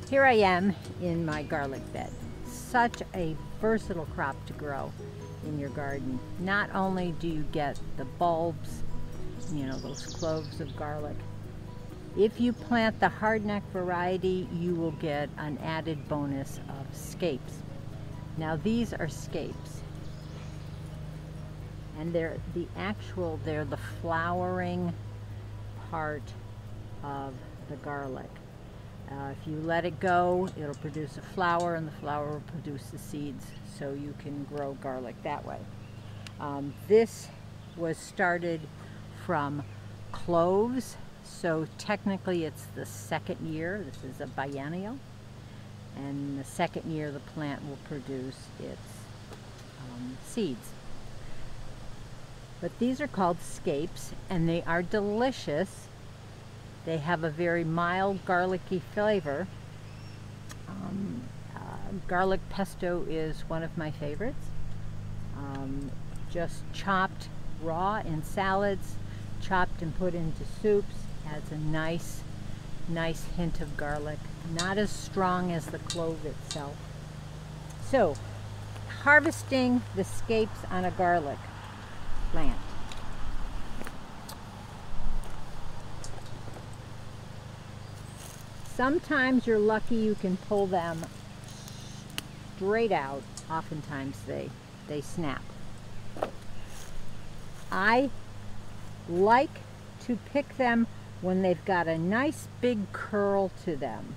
Here I am in my garlic bed. Such a versatile crop to grow in your garden. Not only do you get the bulbs, you know, those cloves of garlic. If you plant the hardneck variety, you will get an added bonus of scapes. Now these are scapes, and they're the flowering part of the garlic. If you let it go, it'll produce a flower, and the flower will produce the seeds, so you can grow garlic that way. This was started from cloves, so technically it's the second year. This is a biennial, and the second year the plant will produce its seeds. But these are called scapes, and they are delicious. They have a very mild garlicky flavor. Garlic pesto is one of my favorites. Just chopped raw in salads, chopped and put into soups, adds a nice hint of garlic. Not as strong as the clove itself. So, harvesting the scapes on a garlic plant. Sometimes you're lucky you can pull them straight out. Oftentimes they snap. I like to pick them when they've got a nice big curl to them.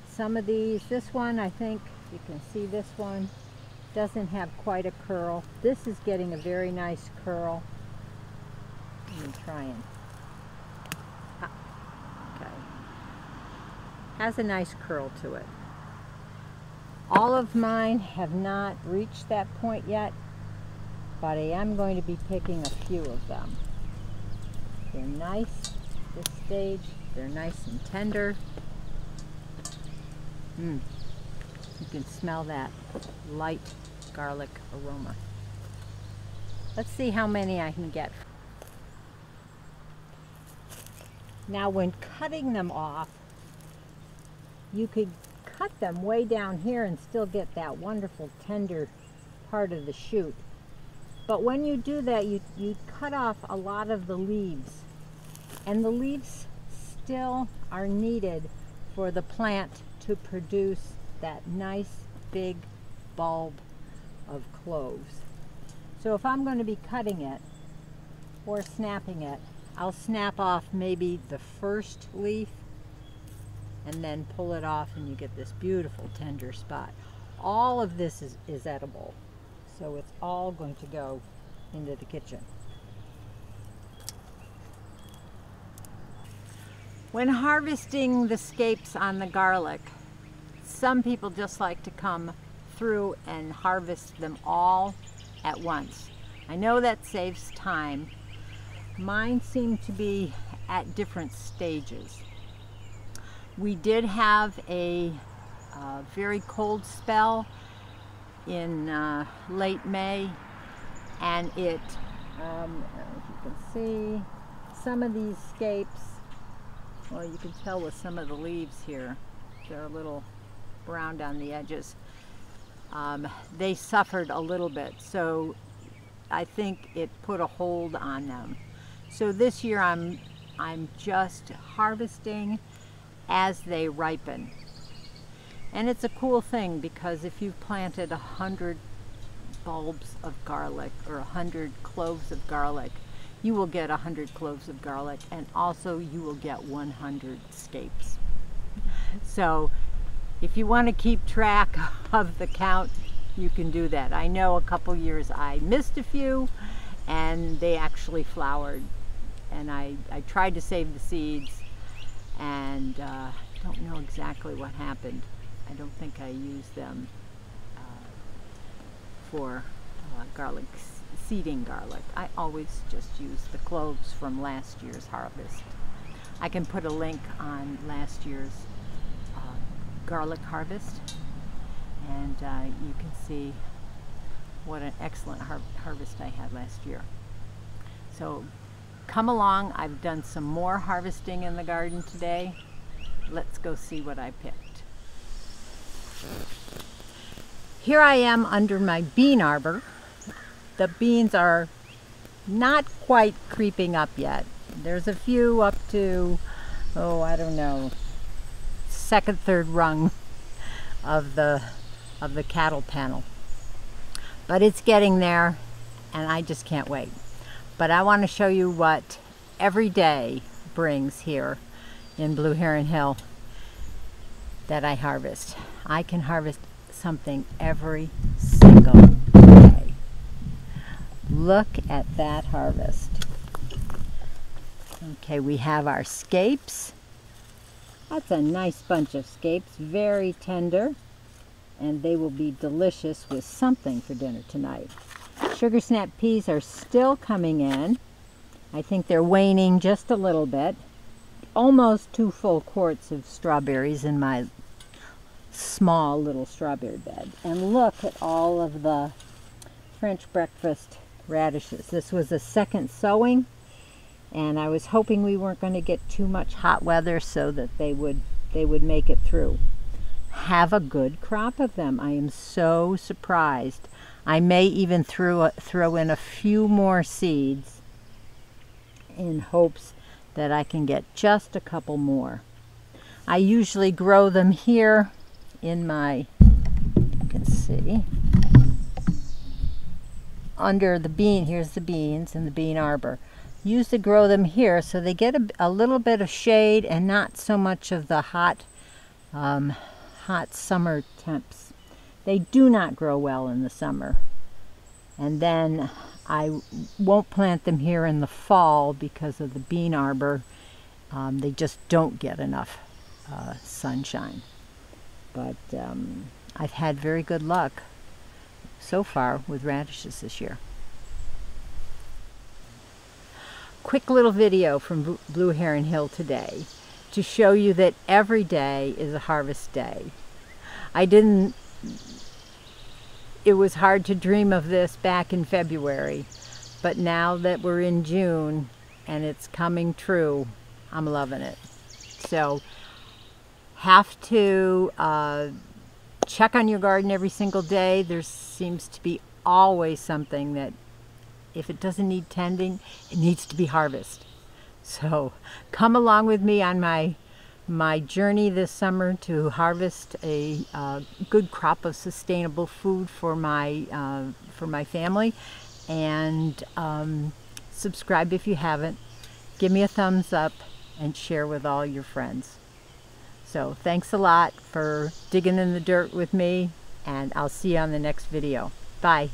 Some of these, this one, I think you can see this one doesn't have quite a curl. This is getting a very nice curl. Let me try and has a nice curl to it. All of mine have not reached that point yet, but I am going to be picking a few of them. They're nice this stage. They're nice and tender. You can smell that light garlic aroma. Let's see how many I can get. Now when cutting them off, you could cut them way down here and still get that wonderful tender part of the shoot. But when you do that, you cut off a lot of the leaves. And the leaves still are needed for the plant to produce that nice big bulb of cloves. So if I'm going to be cutting it or snapping it, I'll snap off maybe the first leaf and then pull it off, and you get this beautiful tender spot. All of this is edible, so it's all going to go into the kitchen. When harvesting the scapes on the garlic, some people just like to come through and harvest them all at once. I know that saves time. Mine seem to be at different stages. We did have a very cold spell in late May, and it, I don't know if you can see, some of these scapes, well, you can tell with some of the leaves here, they're a little browned on the edges. They suffered a little bit, so I think it put a hold on them. So this year I'm just harvesting as they ripen. And it's a cool thing, because if you've planted 100 bulbs of garlic or 100 cloves of garlic, you will get 100 cloves of garlic, and also you will get 100 scapes. So if you want to keep track of the count, you can do that. I know a couple years I missed a few and they actually flowered, and I tried to save the seeds, and don't know exactly what happened. I don't think I used them for garlic, seeding garlic. I always just use the cloves from last year's harvest. I can put a link on last year's garlic harvest, and you can see what an excellent harvest I had last year. So come along. I've done some more harvesting in the garden today, let's go see what I picked. Here I am under my bean arbor. The beans are not quite creeping up yet. There's a few up to, oh, I don't know, second, third rung of the cattle panel. But it's getting there, and I just can't wait. But I want to show you what every day brings here in Blue Heron Hill that I harvest. I can harvest something every single day. Look at that harvest. Okay, we have our scapes. That's a nice bunch of scapes, very tender, and they will be delicious with something for dinner tonight. Sugar snap peas are still coming in. I think they're waning just a little bit. Almost 2 full quarts of strawberries in my small little strawberry bed. And look at all of the French breakfast radishes. This was a second sowing, and I was hoping we weren't going to get too much hot weather so that they would make it through. Have a good crop of them. I am so surprised. I may even throw in a few more seeds in hopes that I can get just a couple more. I usually grow them here in my, you can see, under the bean. Here's the beans in the bean arbor. Used to grow them here so they get a little bit of shade and not so much of the hot summer temps. They do not grow well in the summer. And then I won't plant them here in the fall because of the bean arbor. They just don't get enough sunshine. But I've had very good luck so far with radishes this year. Quick little video from Blue Heron Hill today to show you that every day is a harvest day. It was hard to dream of this back in February, but now that we're in June and it's coming true, I'm loving it. So, have to check on your garden every single day. There seems to be always something that, if it doesn't need tending, it needs to be harvested. So come along with me on my journey this summer to harvest a good crop of sustainable food for my family, and subscribe if you haven't. Give me a thumbs up and share with all your friends. So thanks a lot for digging in the dirt with me, and I'll see you on the next video. Bye.